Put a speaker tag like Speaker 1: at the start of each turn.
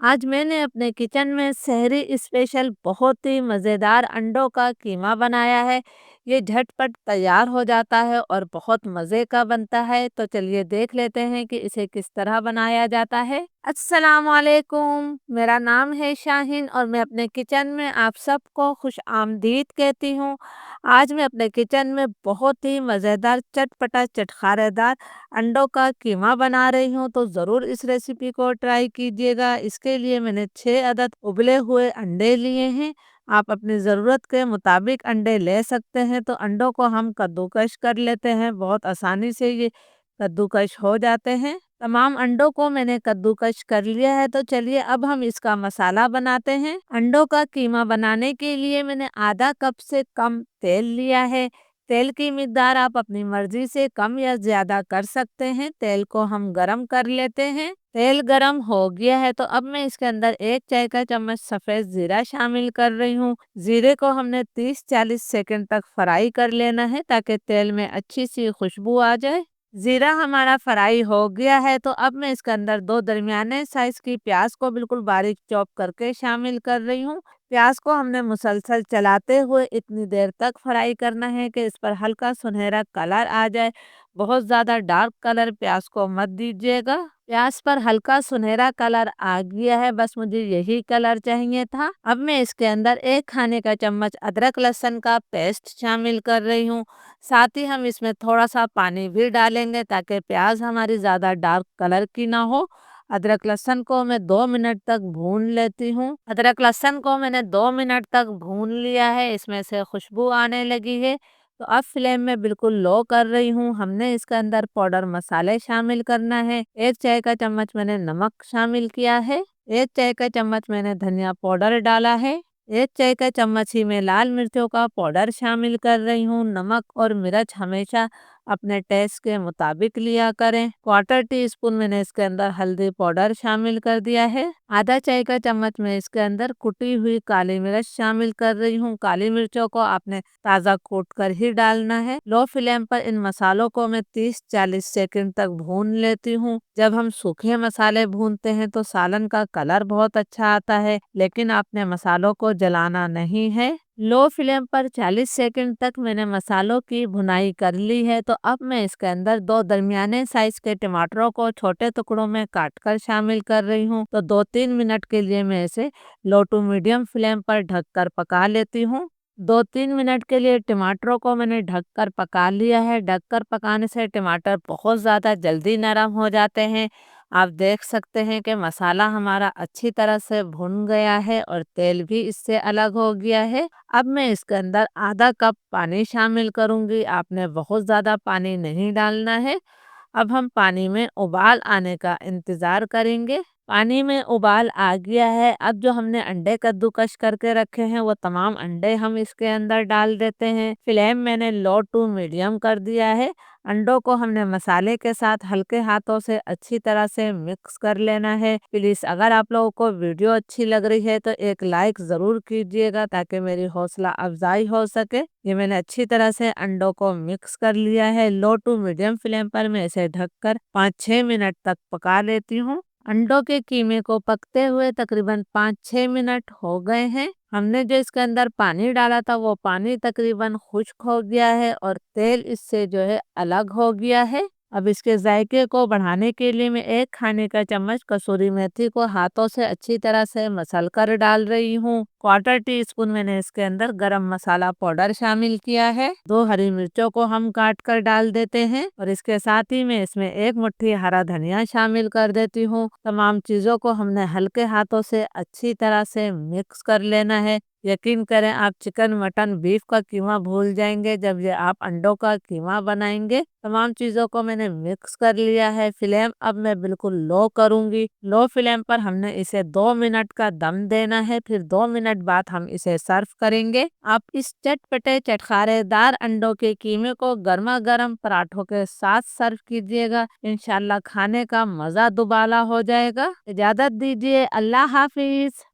Speaker 1: आज मैंने अपने किचन में शहरी स्पेशल बहुत ही मज़ेदार अंडों का कीमा बनाया है। ये झटपट तैयार हो जाता है और बहुत मज़े का बनता है। तो चलिए देख लेते हैं कि इसे किस तरह बनाया जाता है। अस्सलाम वालेकुम, मेरा नाम है शाहीन और मैं अपने किचन में आप सबको खुश आमदीद कहती हूँ। आज मैं अपने किचन में बहुत ही मज़ेदार चटपटा चटखारेदार अंडों का कीमा बना रही हूँ, तो ज़रूर इस रेसिपी को ट्राई कीजिएगा। इसके लिए मैंने 6 अदद उबले हुए अंडे लिए हैं। आप अपनी ज़रूरत के मुताबिक अंडे ले सकते हैं। तो अंडों को हम कद्दूकश कर लेते हैं, बहुत आसानी से ये कद्दूकश हो जाते हैं। तमाम अंडों को मैंने कद्दूकश कर लिया है। तो चलिए अब हम इसका मसाला बनाते हैं। अंडों का कीमा बनाने के लिए मैंने आधा कप से कम तेल लिया है। तेल की मिकदार आप अपनी मर्जी से कम या ज़्यादा कर सकते हैं। तेल को हम गरम कर लेते हैं। तेल गरम हो गया है तो अब मैं इसके अंदर 1 चाय का चम्मच सफ़ेद ज़ीरा शामिल कर रही हूँ। ज़ीरे को हमने 30-40 सेकंड तक फ्राई कर लेना है ताकि तेल में अच्छी सी खुशबू आ जाए। ज़ीरा हमारा फ्राई हो गया है तो अब मैं इसके अंदर 2 दरमियाने साइज़ की प्याज को बिल्कुल बारीक चॉप करके शामिल कर रही हूँ। प्याज को हमने मुसलसल चलाते हुए इतनी देर तक फ्राई करना है कि इस पर हल्का सुनहरा कलर आ जाए। बहुत ज़्यादा डार्क कलर प्याज को मत दीजिएगा। प्याज पर हल्का सुनहरा कलर आ गया है, बस मुझे यही कलर चाहिए था। अब मैं इसके अंदर 1 खाने का चम्मच अदरक लहसुन का पेस्ट शामिल कर रही हूँ। साथ ही हम इसमें थोड़ा सा पानी भी डालेंगे ताकि प्याज हमारी ज़्यादा डार्क कलर की ना हो। अदरक लहसुन को मैं 2 मिनट तक भून लेती हूँ। अदरक लहसुन को मैंने 2 मिनट तक भून लिया है, इसमें से खुशबू आने लगी है। तो अब फ्लेम में बिल्कुल लो कर रही हूँ। हमने इसके अंदर पाउडर मसाले शामिल करना है। 1 चाय का चम्मच मैंने नमक शामिल किया है। 1 चाय का चम्मच मैंने धनिया पाउडर डाला है। 1 चाय का चम्मच ही मैं लाल मिर्चों का पाउडर शामिल कर रही हूँ। नमक और मिर्च हमेशा अपने टेस्ट के मुताबिक लिया करें। क्वार्टर टी स्पून मैंने इसके अंदर हल्दी पाउडर शामिल कर दिया है। आधा चाय का चम्मच मैं इसके अंदर कुटी हुई काली मिर्च शामिल कर रही हूँ। काली मिर्चों को आपने ताज़ा कूट कर ही डालना है। लो फ्लेम पर इन मसालों को मैं 30-40 सेकंड तक भून लेती हूँ। जब हम सूखे मसाले भूनते हैं तो सालन का कलर बहुत अच्छा आता है, लेकिन आपने मसालों को जलाना नहीं है। लो फ्लेम पर 40 सेकंड तक मैंने मसालों की भुनाई कर ली है। तो अब मैं इसके अंदर 2 दरमियाने साइज के टमाटरों को छोटे टुकड़ों में काट कर शामिल कर रही हूँ। तो 2-3 मिनट के लिए मैं इसे लो टू मीडियम फ्लेम पर ढककर पका लेती हूँ। 2-3 मिनट के लिए टमाटरों को मैंने ढककर पका लिया है। ढककर पकाने से टमाटर बहुत ज़्यादा जल्दी नरम हो जाते हैं। आप देख सकते हैं कि मसाला हमारा अच्छी तरह से भुन गया है और तेल भी इससे अलग हो गया है। अब मैं इसके अंदर आधा कप पानी शामिल करूंगी। आपने बहुत ज़्यादा पानी नहीं डालना है। अब हम पानी में उबाल आने का इंतज़ार करेंगे। पानी में उबाल आ गया है। अब जो हमने अंडे कद्दूकश करके रखे हैं वो तमाम अंडे हम इसके अंदर डाल देते हैं। फ्लेम मैंने लो टू मीडियम कर दिया है। अंडों को हमने मसाले के साथ हल्के हाथों से अच्छी तरह से मिक्स कर लेना है। प्लीज़ अगर आप लोगों को वीडियो अच्छी लग रही है तो एक लाइक ज़रूर कीजिएगा ताकि मेरी हौसला अफजाई हो सके। ये मैंने अच्छी तरह से अंडों को मिक्स कर लिया है। लो टू मीडियम फ्लेम पर मैं इसे ढककर 5-6 मिनट तक पका लेती हूँ। अंडों के कीमे को पकते हुए तकरीबन 5-6 मिनट हो गए हैं। हमने जो इसके अंदर पानी डाला था वो पानी तकरीबन खुश्क हो गया है और तेल इससे जो है अलग हो गया है। अब इसके जायके को बढ़ाने के लिए मैं 1 खाने का चम्मच कसूरी मेथी को हाथों से अच्छी तरह से मसल कर डाल रही हूँ। क्वार्टर टी स्पून मैंने इसके अंदर गरम मसाला पाउडर शामिल किया है। 2 हरी मिर्चों को हम काट कर डाल देते हैं और इसके साथ ही मैं इसमें 1 मुट्ठी हरा धनिया शामिल कर देती हूँ। तमाम चीज़ों को हमने हल्के हाथों से अच्छी तरह से मिक्स कर लेना है। यकीन करें आप चिकन मटन बीफ का कीमा भूल जाएंगे जब ये आप अंडों का कीमा बनाएंगे। तमाम चीज़ों को मैंने मिक्स कर लिया है। फ्लेम अब मैं बिल्कुल लो करूंगी। लो फ्लेम पर हमने इसे 2 मिनट का दम देना है, फिर 2 मिनट बाद हम इसे सर्व करेंगे। आप इस चटपटे चटखारेदार अंडों के कीमे को गर्मा गर्म पराठों के साथ सर्व कीजिएगा। इंशाल्लाह खाने का मज़ा दुबाला हो जाएगा। इजाज़त दीजिए, अल्लाह हाफिज।